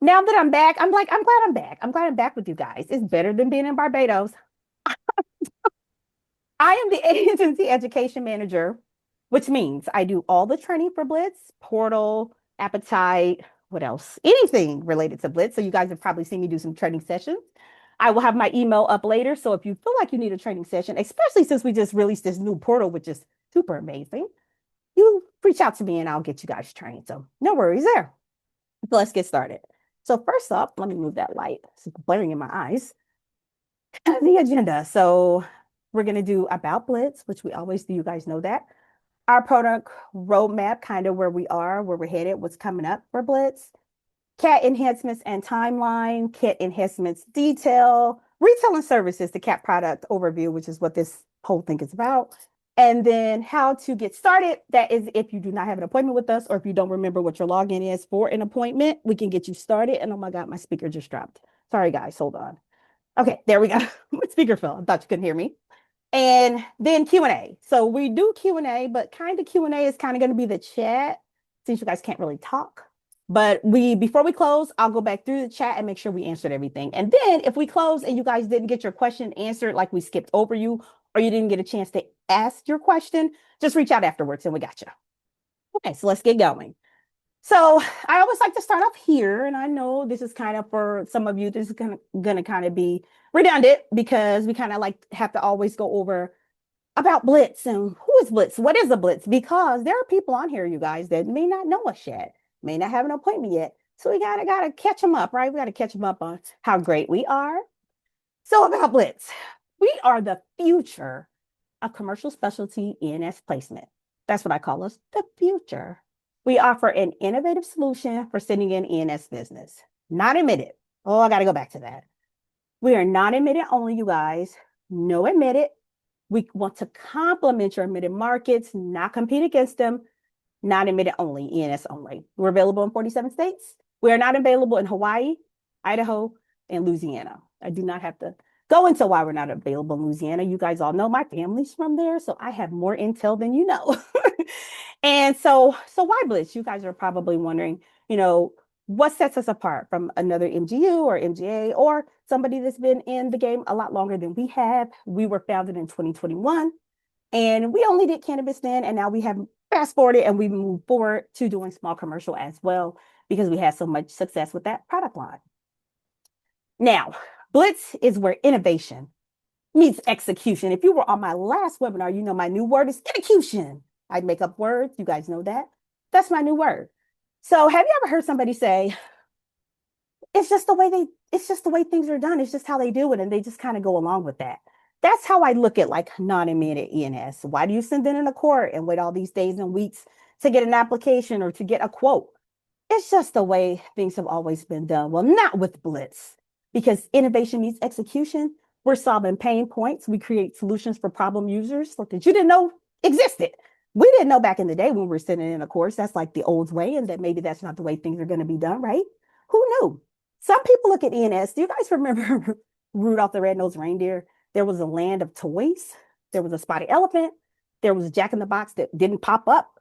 Now that I'm back, I'm like, I'm glad I'm back. I'm glad I'm back with you guys. It's better than being in Barbados. I am the agency education manager, which means I do all the training for Blitz, Portal, Appetite, what else? Anything related to Blitz. So you guys have probably seen me do some training sessions. I will have my email up later. So if you feel like you need a training session, especially since we just released this new portal, which is super amazing, you reach out to me and I'll get you guys trained. So no worries there. So let's get started. So first up, let me move that light. It's blaring in my eyes. The agenda. So we're going to do about Blitz, which we always do. You guys know that. Our product roadmap, kind of where we are, where we're headed, what's coming up for Blitz. Cat enhancements and timeline, cat enhancements detail, retail and services, the cat product overview, which is what this whole thing is about. And then how to get started. That is if you do not have an appointment with us or if you don't remember what your login is for an appointment, we can get you started. And oh my God, my speaker just dropped. Sorry, guys, hold on. Okay, there we go. My speaker fell. I thought you couldn't hear me. And then Q&A. So we do Q&A, but kind of Q&A is kind of going to be the chat since you guys can't really talk. But before we close, I'll go back through the chat and make sure we answered everything. And then if we close and you guys didn't get your question answered, like we skipped over you, or you didn't get a chance to ask your question, just reach out afterwards and we got you. Okay, so let's get going. So I always like to start off here, and I know this is kind of for some of you, this is gonna kind of be redundant because we kind of like have to always go over about Blitz and who is Blitz, what is a Blitz? Because there are people on here, you guys, that may not know us yet, may not have an appointment yet. So we gotta catch them up, right? We gotta catch them up on how great we are. So about Blitz, we are the future of commercial specialty E&S placement. That's what I call us, the future. We offer an innovative solution for sending in E&S business. Not admitted. Oh, I got to go back to that. We are not admitted only, you guys. No admitted. We want to complement your admitted markets, not compete against them. Not admitted only, E&S only. We're available in 47 states. We are not available in Hawaii, Idaho, and Louisiana. I do not have to go into why we're not available in Louisiana. You guys all know my family's from there, so I have more intel than you know. And so why Blitz? You guys are probably wondering, what sets us apart from another MGU or MGA or somebody that's been in the game a lot longer than we have. We were founded in 2021 and we only did cannabis then. And now we have fast forwarded and we moved forward to doing small commercial as well because we had so much success with that product line. Now, Blitz is where innovation meets execution. If you were on my last webinar, you know my new word is execution. I make up words. You guys know that. That's my new word. So have you ever heard somebody say, it's just the way things are done. It's just how they do it. And they just kind of go along with that. That's how I look at like non-admitted E&S. Why do you send it in a court and wait all these days and weeks to get an application or to get a quote? It's just the way things have always been done. Well, not with Blitz, because innovation meets execution. We're solving pain points. We create solutions for problem users that you didn't know existed. We didn't know back in the day when we were sitting in a course, that's like the old way, and that maybe that's not the way things are going to be done, right? Who knew? Some people look at E&S. Do you guys remember Rudolph the Red-Nosed Reindeer? There was a land of toys. There was a spotted elephant. There was a Jack in the Box that didn't pop up.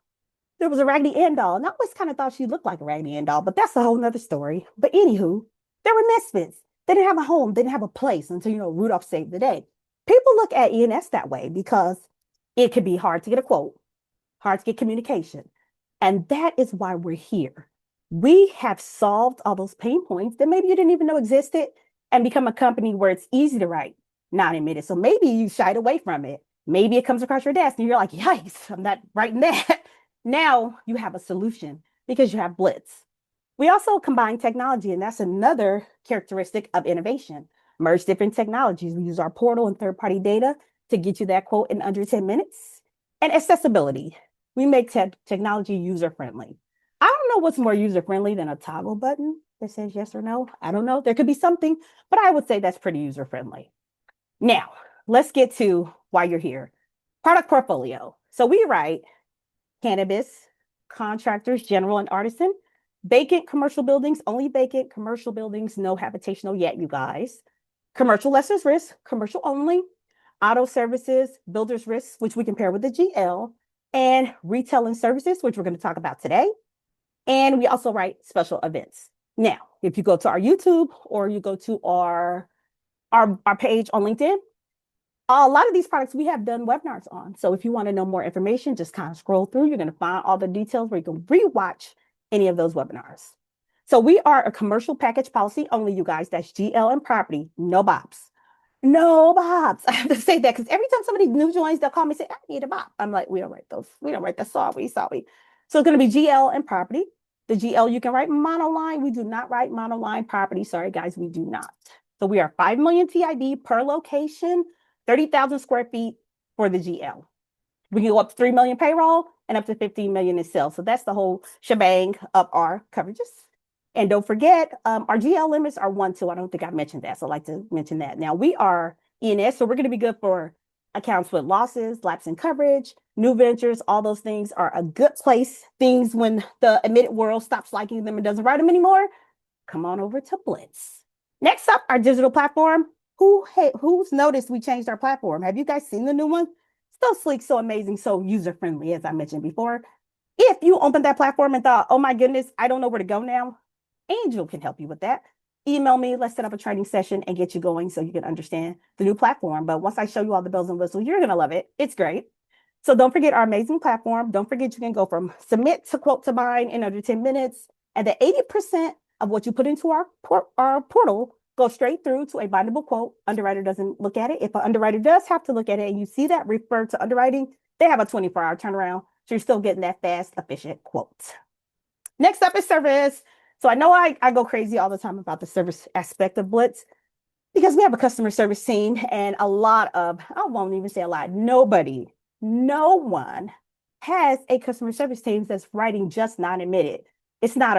There was a Raggedy Ann doll. And I always kind of thought she looked like a Raggedy Ann doll, but that's a whole nother story. But anywho, there were misfits. They didn't have a home, didn't have a place until, Rudolph saved the day. People look at E&S that way because it could be hard to get a quote, hard to get communication. And that is why we're here. We have solved all those pain points that maybe you didn't even know existed and become a company where it's easy to write, not admitted. So maybe you shied away from it. Maybe it comes across your desk and you're like, yikes, I'm not writing that. Now you have a solution because you have Blitz. We also combine technology, and that's another characteristic of innovation. Merge different technologies. We use our portal and third-party data to get you that quote in under 10 minutes. And accessibility. We make technology user-friendly. I don't know what's more user-friendly than a toggle button that says yes or no. I don't know. There could be something, but I would say that's pretty user-friendly. Now, let's get to why you're here. Product portfolio. So we write cannabis, contractors, general and artisan, vacant commercial buildings, only vacant commercial buildings, no habitational yet, you guys. Commercial lesser's risk, commercial only, auto services, builder's risk, which we compare with the GL, and retail and services, which we're going to talk about today. And we also write special events. Now, If you go to our YouTube or you go to our page on LinkedIn, a lot of these products we have done webinars on. So if you want to know more information, just kind of scroll through. You're going to find all the details where you can rewatch any of those webinars. So we are a commercial package policy only, you guys. That's GL and property, no BOPs. No BOPs. I have to say that because every time somebody new joins, they'll call me and say, I need a BOP. I'm like, we don't write those. We don't write that. Sorry. So it's going to be GL and property. The GL, you can write monoline. We do not write monoline property. Sorry, guys, we do not. So we are 5 million TIB per location, 30,000 square feet for the GL. We can go up to 3 million payroll and up to 15 million in sales. So that's the whole shebang of our coverages. And don't forget, our GL limits are 1, 2. I don't think I mentioned that. So I'd like to mention that. Now we are E&S, so we're going to be good for accounts with losses, lapse in coverage, new ventures, all those things are a good place. Things when the admitted world stops liking them and doesn't write them anymore, come on over to Blitz. Next up, our digital platform. Who's noticed we changed our platform? Have you guys seen the new one? So sleek, so amazing, so user-friendly, as I mentioned before. If you opened that platform and thought, oh my goodness, I don't know where to go now, Angel can help you with that. Email me, let's set up a training session and get you going so you can understand the new platform. But once I show you all the bells and whistles, you're going to love it. It's great. So don't forget our amazing platform. Don't forget you can go from submit to quote to bind in under 10 minutes. And the 80% of what you put into our portal goes straight through to a bindable quote. Underwriter doesn't look at it. If an underwriter does have to look at it and you see that referred to underwriting, they have a 24-hour turnaround. So you're still getting that fast, efficient quote. Next up is service. So I know I go crazy all the time about the service aspect of Blitz because we have a customer service team and I won't even say a lot, no one has a customer service team that's writing just non-admitted. It's not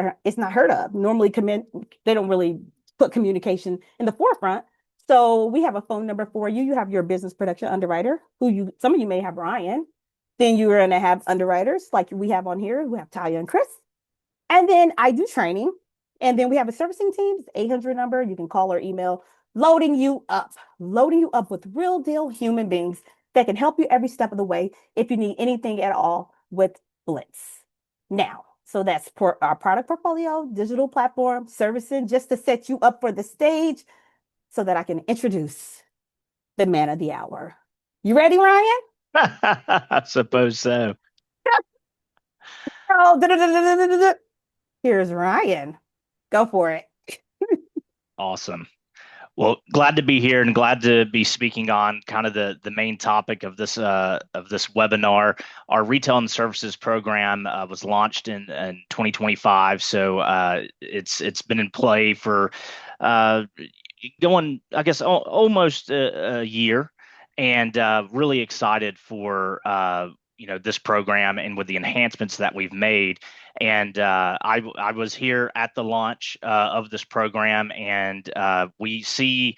heard of. Normally, they don't really put communication in the forefront. So we have a phone number for you. You have your business production underwriter, some of you may have Ryan. Then you're going to have underwriters like we have on here, who have Talia and Chris. And then I do training. And then we have a servicing team, 800 number. You can call or email, loading you up with real deal human beings that can help you every step of the way if you need anything at all with Blitz. Now, so that's our product portfolio, digital platform, servicing, just to set you up for the stage so that I can introduce the man of the hour. You ready, Ryan? I suppose so. Oh, here's Ryan. Go for it. Awesome. Well, glad to be here and glad to be speaking on kind of the main topic of this webinar. Our retail and services program was launched in 2025, so it's been in play for going, I guess, almost a year, and really excited for this program and with the enhancements that we've made. And I was here at the launch of this program, and we see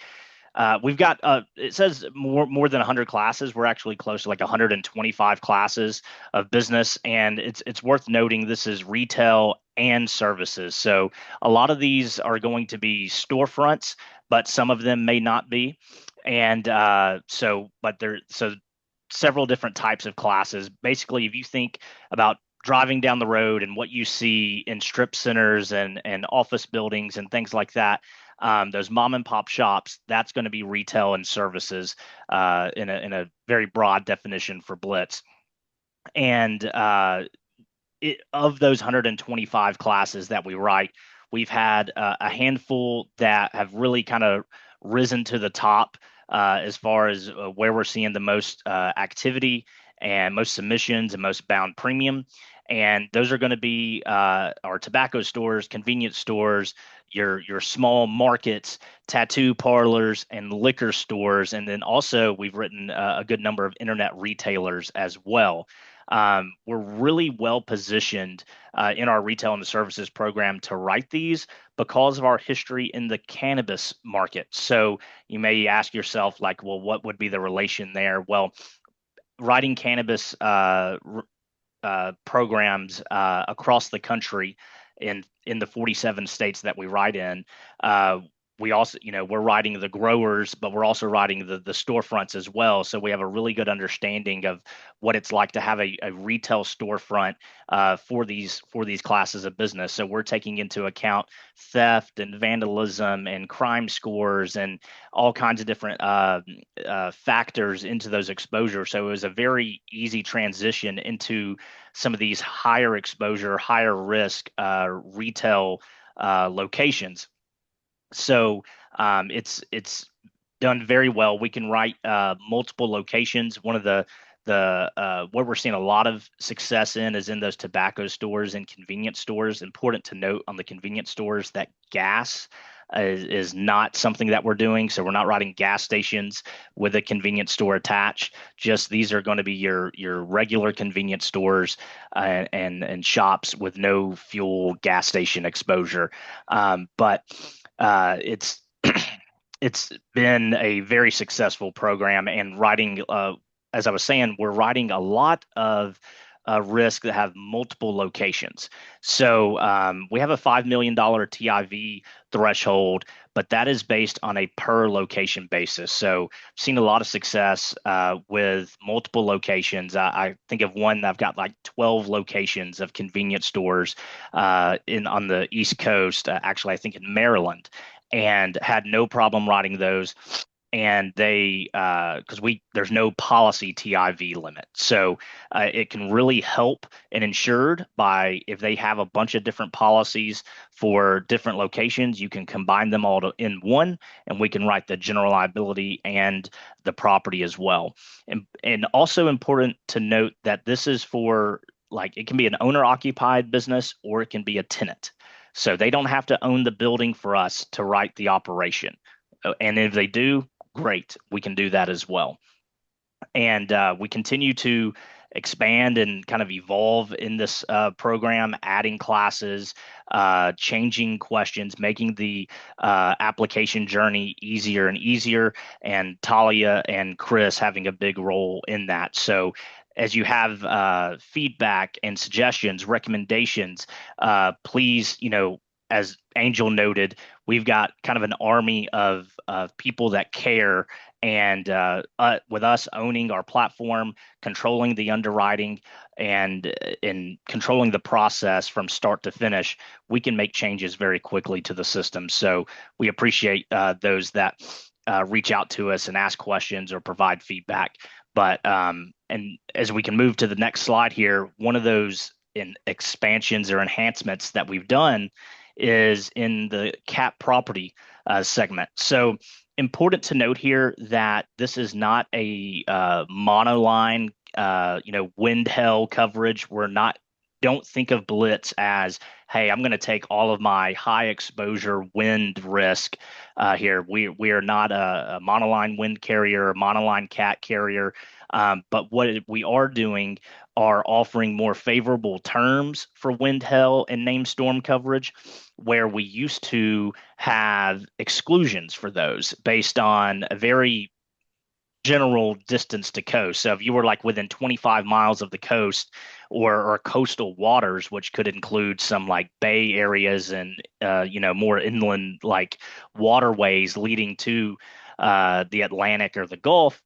we've got it says more than 100 classes. We're actually close to like 125 classes of business, and it's worth noting this is retail and services. So a lot of these are going to be storefronts, but some of them may not be. And so several different types of classes. Basically, if you think about driving down the road and what you see in strip centers and office buildings and things like that, those mom and pop shops, that's going to be retail and services in a very broad definition for Blitz. And of those 125 classes that we write, we've had a handful that have really kind of risen to the top as far as where we're seeing the most activity and most submissions and most bound premium. And those are going to be our tobacco stores, convenience stores, your small markets, tattoo parlors, and liquor stores. And then also we've written a good number of internet retailers as well. We're really well positioned in our retail and services program to write these because of our history in the cannabis market. So you may ask yourself, like, well, what would be the relation there? Well, writing cannabis programs across the country in the 47 states that we write in, we also, we're writing the growers, but we're also writing the storefronts as well. So we have a really good understanding of what it's like to have a retail storefront for these classes of business. So we're taking into account theft and vandalism and crime scores and all kinds of different factors into those exposures. So it was a very easy transition into some of these higher exposure, higher risk retail locations. So it's done very well. We can write multiple locations. One of the what we're seeing a lot of success in is in those tobacco stores and convenience stores. Important to note on the convenience stores that gas is not something that we're doing. So we're not writing gas stations with a convenience store attached. Just these are going to be your regular convenience stores and shops with no fuel gas station exposure. But it's it's been a very successful program and writing as I was saying, we're writing a lot of risk that have multiple locations. So we have a $5 million TIV threshold, but that is based on a per location basis. So I've seen a lot of success with multiple locations. I think of one that I've got like 12 locations of convenience stores in on the East Coast, actually, I think in Maryland, and had no problem writing those. And they because we there's no policy TIV limit, so it can really help an insured by if they have a bunch of different policies for different locations, you can combine them all in one, and we can write the general liability and the property as well. And also important to note that this is for, like, it can be an owner occupied business or it can be a tenant. So they don't have to own the building for us to write the operation. And if they do, great, we can do that as well. And we continue to expand and kind of evolve in this program, adding classes, changing questions, making the application journey easier and easier, and Talia and Chris having a big role in that. So as you have feedback and suggestions, recommendations, please, as Angel noted, we've got kind of an army of people that care. And with us owning our platform, controlling the underwriting, and in controlling the process from start to finish, we can make changes very quickly to the system. So we appreciate those that reach out to us and ask questions or provide feedback. But and as we can move to the next slide here, one of those in expansions or enhancements that we've done is in the cat property segment. So important to note here that this is not a monoline, wind hail coverage. We're not. Don't think of Blitz as, hey, I'm going to take all of my high exposure wind risk here. We are not a monoline wind carrier, a monoline cat carrier. But what we are doing are offering more favorable terms for wind, hail, and named storm coverage, where we used to have exclusions for those based on a very general distance to coast. So if you were like within 25 miles of the coast or coastal waters, which could include some like bay areas and more inland like waterways leading to the Atlantic or the Gulf,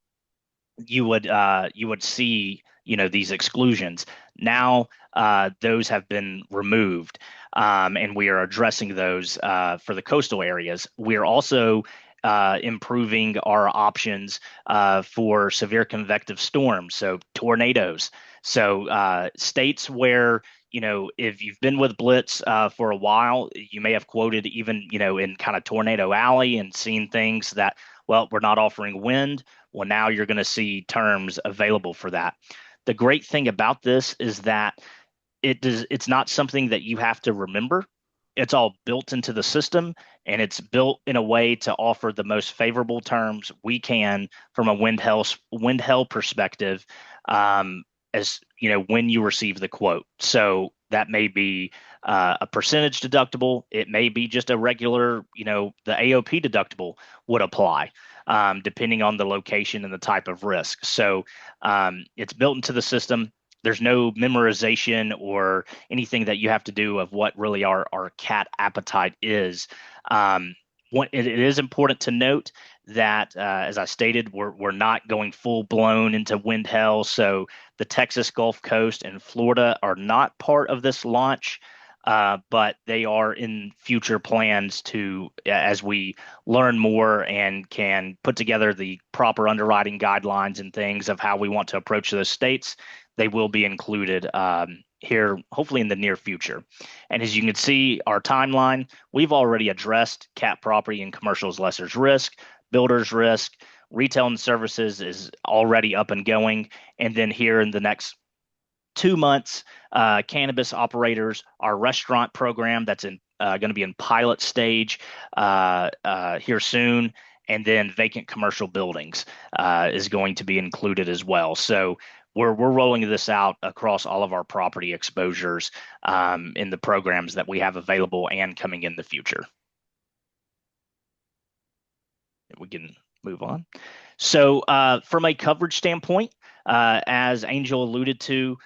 you would see these exclusions. Now those have been removed, and we are addressing those for the coastal areas. We are also improving our options for severe convective storms, so tornadoes. So states where, if you've been with Blitz for a while, you may have quoted even, in kind of Tornado Alley and seen things that, well, we're not offering wind. Well, now you're going to see terms available for that. The great thing about this is that it's not something that you have to remember. It's all built into the system, and it's built in a way to offer the most favorable terms we can from a wind hail perspective, as when you receive the quote. So that may be a percentage deductible. It may be just a regular, the AOP deductible would apply, depending on the location and the type of risk. So it's built into the system. There's no memorization or anything that you have to do of what really our cat appetite is. it is important to note that, as I stated, we're not going full blown into wind hell. So the Texas Gulf Coast and Florida are not part of this launch, but they are in future plans to, as we learn more and can put together the proper underwriting guidelines and things of how we want to approach those states, they will be included here, hopefully in the near future. And as you can see, our timeline, we've already addressed cat property and commercial's lesser's risk, builder's risk, retail and services is already up and going. And then here in the next 2 months, cannabis operators, our restaurant program that's in going to be in pilot stage here soon, and then vacant commercial buildings is going to be included as well. So we're rolling this out across all of our property exposures in the programs that we have available and coming in the future. We can move on. So from a coverage standpoint, as Angel alluded to,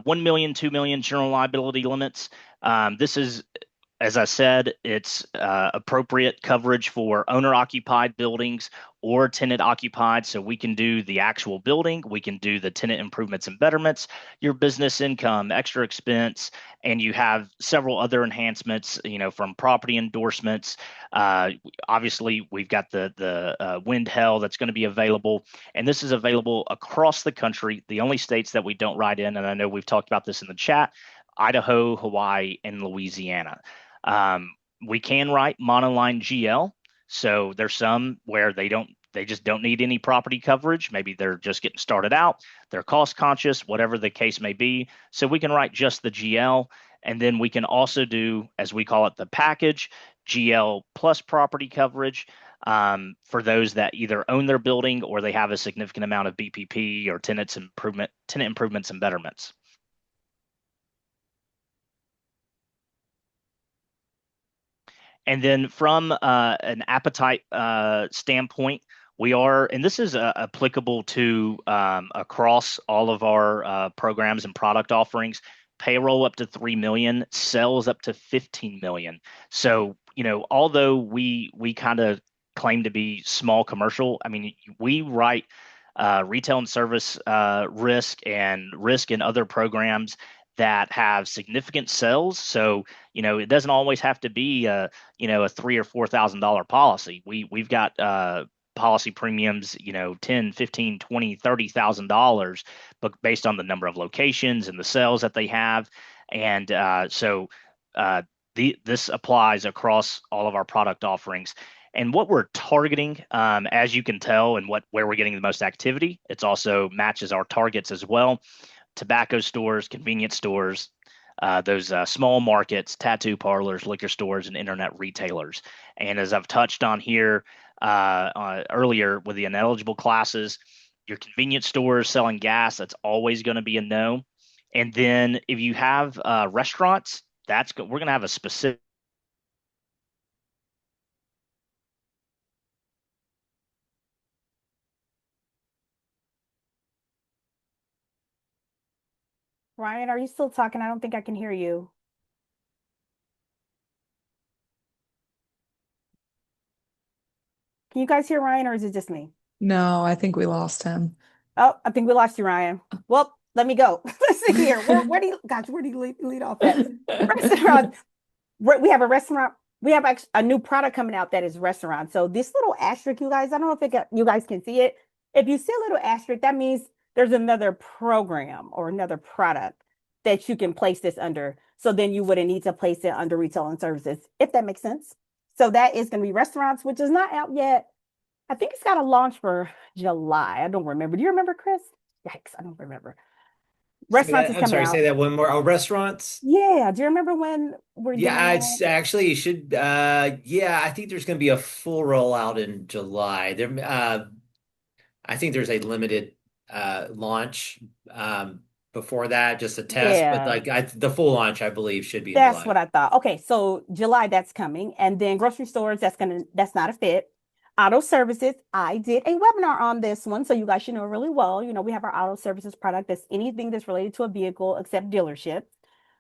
1 million, 2 million general liability limits. This is, as I said, it's appropriate coverage for owner-occupied buildings or tenant-occupied. So we can do the actual building, we can do the tenant improvements and betterments, your business income, extra expense, and you have several other enhancements, from property endorsements. Obviously, we've got the wind hell that's going to be available, and this is available across the country. The only states that we don't write in, and I know we've talked about this in the chat, Idaho, Hawaii, and Louisiana. We can write monoline GL. So there's some where they just don't need any property coverage. Maybe they're just getting started out. They're cost conscious, whatever the case may be. So we can write just the GL. And then we can also do, as we call it, the package, GL plus property coverage, for those that either own their building or they have a significant amount of BPP or tenant improvements and betterments. And then from an appetite standpoint, we are, and this is applicable to across all of our programs and product offerings, payroll up to 3 million, sales up to 15 million. So, although we kind of claim to be small commercial, I mean, we write retail and service risk in other programs that have significant sales. So, it doesn't always have to be a $3,000 or $4,000 policy. We've got policy premiums, $10, $15, $20, $30,000, but based on the number of locations and the sales that they have. And so this applies across all of our product offerings. And what we're targeting, as you can tell, and where we're getting the most activity, it also matches our targets as well. Tobacco stores, convenience stores, those small markets, tattoo parlors, liquor stores, and internet retailers. And as I've touched on here earlier with the ineligible classes, your convenience stores selling gas, that's always going to be a no. And then if you have restaurants, we're going to have a specific. Ryan, are you still talking? I don't think I can hear you. Can you guys hear Ryan, or is it just me? No, I think we lost him. Oh, I think we lost you, Ryan. Well, let me go. Let's see here. Where do you lead off at? Restaurant. We have a restaurant. We have a new product coming out that is restaurant. So this little asterisk, you guys, I don't know if you guys can see it. If you see a little asterisk, that means there's another program or another product that you can place this under. So then you wouldn't need to place it under retail and services, if that makes sense. So that is going to be restaurants, which is not out yet. I think it's got a launch for July. I don't remember. Do you remember, Chris? Yikes, I don't remember. Restaurants is coming I'm sorry, out. say that one more. Oh, restaurants? Yeah. Do you remember when we're doing Yeah, that? it's actually, you should, yeah, I think there's going to be a full rollout in July. I think there's a limited launch before that, just a test, but Yeah. like the full launch, I believe, should be in That's July. what I thought. Okay, so July that's coming, and then grocery stores that's not a fit. Auto services, I did a webinar on this one, so you guys should know really well. We have our auto services product that's anything that's related to a vehicle except dealership.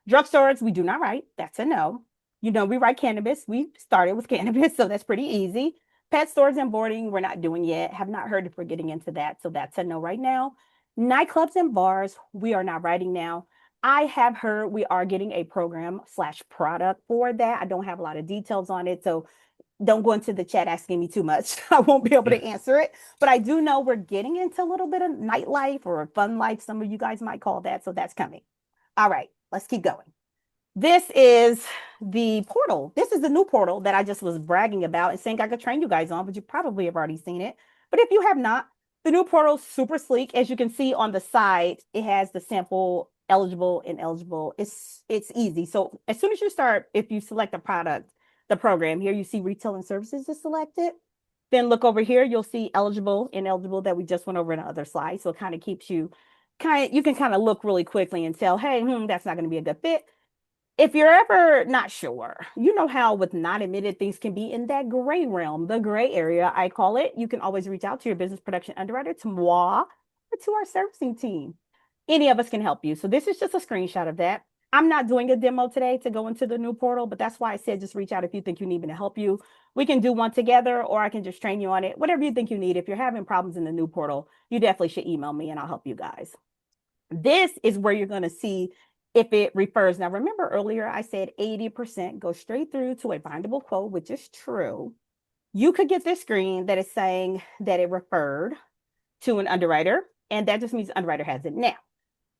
Drugstores, we do not write. That's a no. You know, we write cannabis. We started with cannabis, so that's pretty easy. Pet stores and boarding, we're not doing yet. Have not heard if we're getting into that, so that's a no right now. Nightclubs and bars, we are not writing now. I have heard we are getting a program slash product for that. I don't have a lot of details on it, so don't go into the chat asking me too much. I won't be able Yeah. to answer it, but I do know we're getting into a little bit of nightlife or fun life. Some of you guys might call that, so that's coming. All right, let's keep going. This is the portal. This is the new portal that I just was bragging about and saying I could train you guys on, but you probably have already seen it. But if you have not, the new portal is super sleek. As you can see on the side, it has the sample eligible, ineligible. It's easy. So as soon as you start, if you select a product, the program here, you see retail and services is selected. Then look over here, you'll see eligible, ineligible that we just went over in the other slide. So it kind of keeps you you can kind of look really quickly and tell, hey, that's not going to be a good fit. If you're ever not sure, you know how with not admitted things can be in that gray realm, the gray area, I call it. You can always reach out to your business production underwriter, to moi, or to our servicing team. Any of us can help you. So this is just a screenshot of that. I'm not doing a demo today to go into the new portal, but that's why I said just reach out if you think you need me to help you. We can do one together, or I can just train you on it. Whatever you think you need. If you're having problems in the new portal, you definitely should email me and I'll help you guys. This is where you're going to see if it refers. Now, remember earlier I said 80% go straight through to a bindable quote, which is true. You could get this screen that is saying that it referred to an underwriter, and that just means the underwriter has it. Now,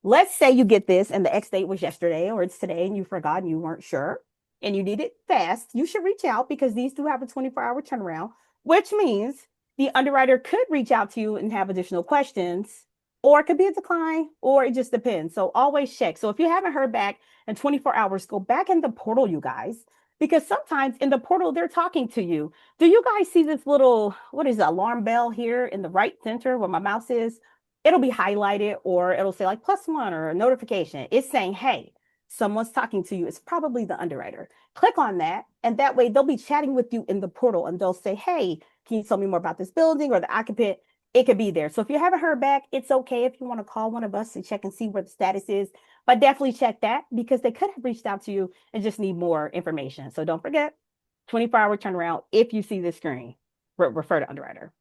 let's say you get this and the X date was yesterday or it's today and you forgot and you weren't sure and you need it fast. You should reach out because these do have a 24-hour turnaround, which means the underwriter could reach out to you and have additional questions, or it could be a decline, or it just depends. So always check. So if you haven't heard back in 24 hours, go back in the portal, you guys, because sometimes in the portal, they're talking to you. Do you guys see this little, what is it, alarm bell here in the right center where my mouse is? It'll be highlighted or it'll say like +1 or a notification. It's saying, hey, someone's talking to you. It's probably the underwriter. Click on that. And that way they'll be chatting with you in the portal and they'll say, hey, can you tell me more about this building or the occupant? It could be there. So if you haven't heard back, it's okay if you want to call one of us to check and see where the status is, but definitely check that because they could have reached out to you and just need more information. So don't forget, 24-hour turnaround if you see this screen, refer to underwriter.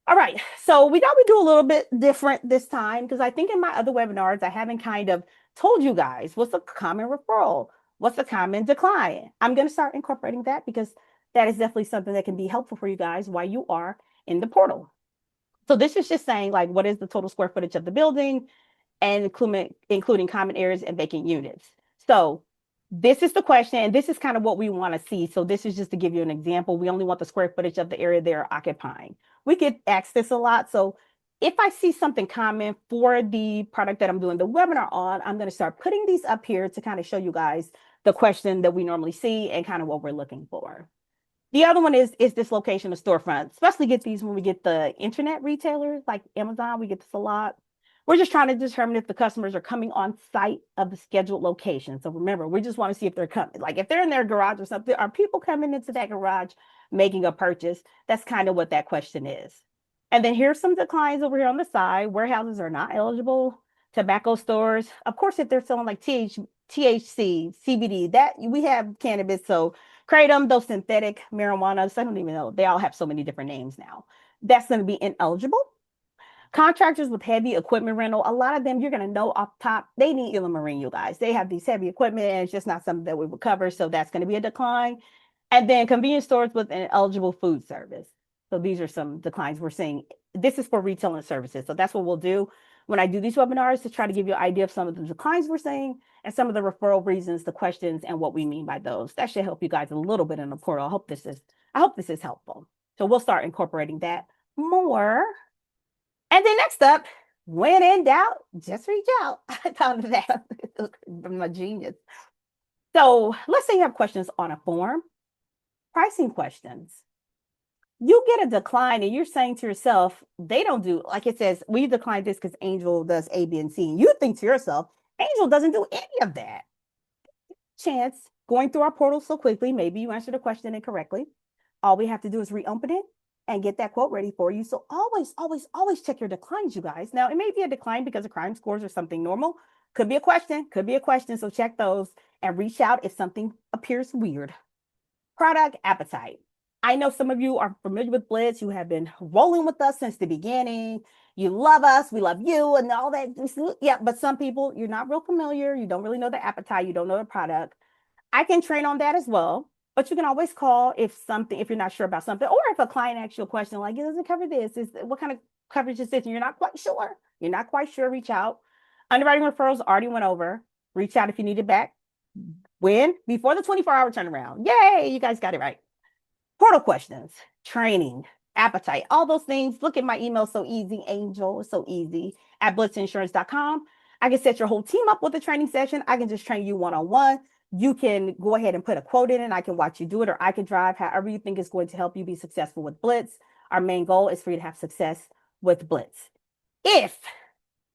All right, so we thought we'd do a little bit different this time because I think in my other webinars, I haven't kind of told you guys what's a common referral, what's a common decline. I'm going to start incorporating that because that is definitely something that can be helpful for you guys while you are in the portal. So this is just saying like, what is the total square footage of the building and including common areas and vacant units. So this is the question, and this is kind of what we want to see. So this is just to give you an example. We only want the square footage of the area they're occupying. We get asked this a lot. So if I see something common for the product that I'm doing the webinar on, I'm going to start putting these up here to kind of show you guys the question that we normally see and kind of what we're looking for. The other one is this location of storefront, especially get these when we get the internet retailers like Amazon, we get this a lot. We're just trying to determine if the customers are coming on site of the scheduled location. So remember, we just want to see if they're coming, like if they're in their garage or something, are people coming into that garage making a purchase? That's kind of what that question is. And then here's some declines over here on the side. Warehouses are not eligible. Tobacco stores, of course, if they're selling like THC, CBD, that we have cannabis. So kratom, those synthetic marijuanas, I don't even know. They all have so many different names now. That's going to be ineligible. Contractors with heavy equipment rental, a lot of them you're going to know off top, they need inland marine, you guys. They have these heavy equipment and it's just not something that we would cover. So that's going to be a decline. And then convenience stores with an eligible food service. So these are some declines we're seeing. This is for retail and services. So that's what we'll do when I do these webinars to try to give you an idea of some of the declines we're seeing and some of the referral reasons, the questions, and what we mean by those. That should help you guys a little bit in the portal. I hope this is helpful. So we'll start incorporating that more. And then next up, when in doubt, just reach out. I found that I'm a genius. So let's say you have questions on a form, pricing questions. You get a decline and you're saying to yourself, they don't do, like it says, we declined this because Angel does A, B, and C. And you think to yourself, Angel doesn't do any of that. Chance going through our portal so quickly, maybe you answered the question incorrectly. All we have to do is reopen it and get that quote ready for you. So always, always, always check your declines, you guys. Now, it may be a decline because of crime scores or something normal, Could be a question, could be a question. So check those and reach out if something appears weird. Product appetite. I know some of you are familiar with Blitz. You have been rolling with us since the beginning. You love us, we love you, and all that. Yeah, but some people, you're not real familiar. You don't really know the appetite. You don't know the product. I can train on that as well, but you can always call if you're not sure about something, or if a client asks you a question like, does it cover this? What kind of coverage is this? And you're not quite sure. Reach out. Underwriting referrals already went over. Reach out if you need it back. When? Before the 24-hour turnaround. Yay, you guys got it right. Portal questions, training, appetite, all those things. Look at my email, so easy, Angel, so easy, at blitzinsurance.com. I can set your whole team up with a training session. I can just train you one-on-one. You can go ahead and put a quote in and I can watch you do it, or I can drive however you think is going to help you be successful with Blitz. Our main goal is for you to have success with Blitz. If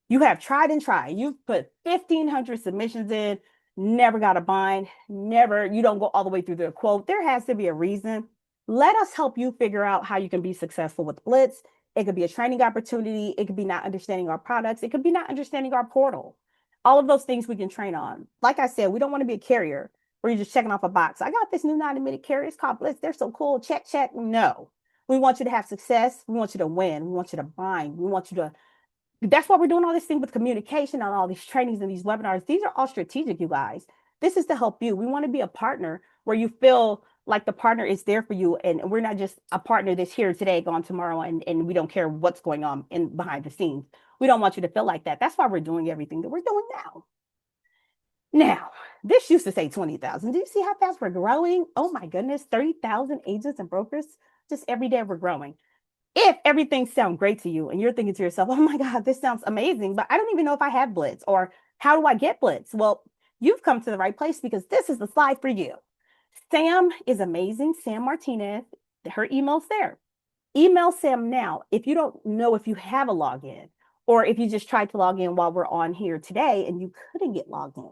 you have tried and tried, you've put 1,500 submissions in, never got a bind, you don't go all the way through the quote, there has to be a reason. Let us help you figure out how you can be successful with Blitz. It could be a training opportunity. It could be not understanding our products. It could be not understanding our portal. All of those things we can train on. Like I said, we don't want to be a carrier where you're just checking off a box. I got this new non-admitted carrier. It's called Blitz. They're so cool. Check, check. No. We want you to have success. We want you to win. We want you to bind. That's why we're doing all this thing with communication and all these trainings and these webinars. These are all strategic, you guys. This is to help you. We want to be a partner where you feel like the partner is there for you, and we're not just a partner that's here today, gone tomorrow, and we don't care what's going on behind the scenes. We don't want you to feel like that. That's why we're doing everything that we're doing now. Now, this used to say 20,000. Do you see how fast we're growing? Oh my goodness, 30,000 agents and brokers. Just every day we're growing. If everything sounds great to you and you're thinking to yourself, oh my God, this sounds amazing, but I don't even know if I have Blitz, or how do I get Blitz? Well, you've come to the right place, because this is the slide for you. Sam is amazing. Sam Martinez, her email's there. Email Sam now if you don't know if you have a login, or if you just tried to log in while we're on here today and you couldn't get logged in,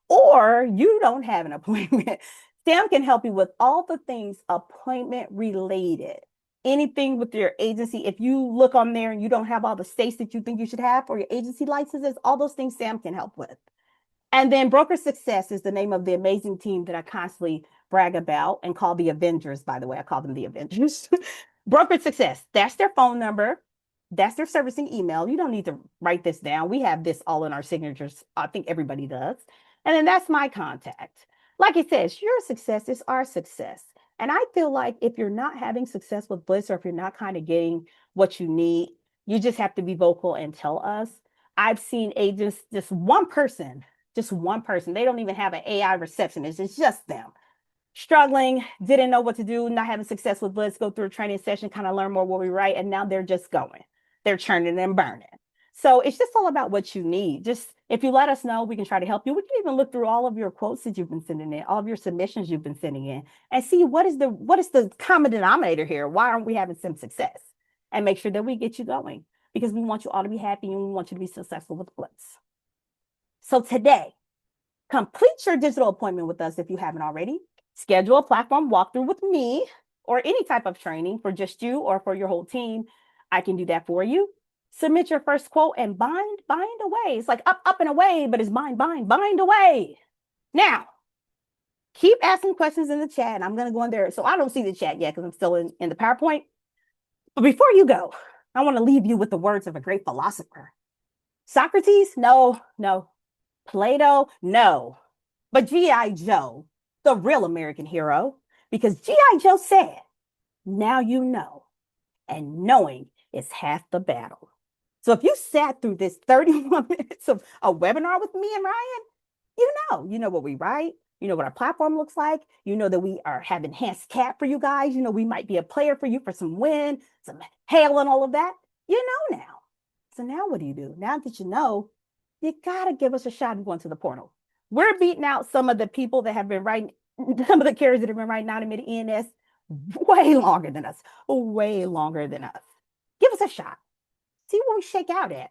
or you don't have an appointment. Sam can help you with all the things appointment related. Anything with your agency. If you look on there and you don't have all the states that you think you should have for your agency licenses, all those things Sam can help with. And then Broker Success is the name of the amazing team that I constantly brag about and call the Avengers, by the way. I call them the Avengers. Broker Success, that's their phone number. That's their servicing email. You don't need to write this down. We have this all in our signatures. I think everybody does. And then that's my contact. Like it says, your success is our success. And I feel like if you're not having success with Blitz, or if you're not kind of getting what you need, you just have to be vocal and tell us. I've seen agents, just one person, they don't even have an AI receptionist. It's just them struggling, didn't know what to do, not having success with Blitz, go through a training session, kind of learn more what we write. And now they're just going, they're churning and burning. So it's just all about what you need. Just if you let us know, we can try to help you. We can even look through all of your quotes that you've been sending in, all of your submissions you've been sending in, and see what is the common denominator here. Why aren't we having some success? And make sure that we get you going, because we want you all to be happy and we want you to be successful with Blitz. So today, complete your digital appointment with us if you haven't already. Schedule a platform walkthrough with me, or any type of training for just you or for your whole team. I can do that for you. Submit your first quote and bind away. It's like up and away, but it's bind away. Now, keep asking questions in the chat, and I'm going to go in there. So I don't see the chat yet because I'm still in the PowerPoint. But before you go, I want to leave you with the words of a great philosopher. Socrates? No. Plato? No. But G.I. Joe, the real American hero, because G.I. Joe said, now you know, and knowing is half the battle. So if you sat through this 31 minutes of a webinar with me and Ryan, you know what we write, you know what our platform looks like, you know that we have enhanced CAT for you guys, you know we might be a player for you for some win, some hail and all of that. You know now. So now what do you do? Now that you know, you gotta give us a shot and go into the portal. We're beating out some of the people that have been writing, some of the carriers that have been writing non-admitted E&S way longer than us. Give us a shot. See where we shake out at.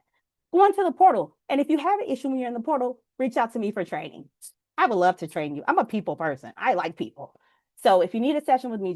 Go into the portal. And if you have an issue when you're in the portal, reach out to me for training. I would love to train you. I'm a people person. I like people. So if you need a session with me,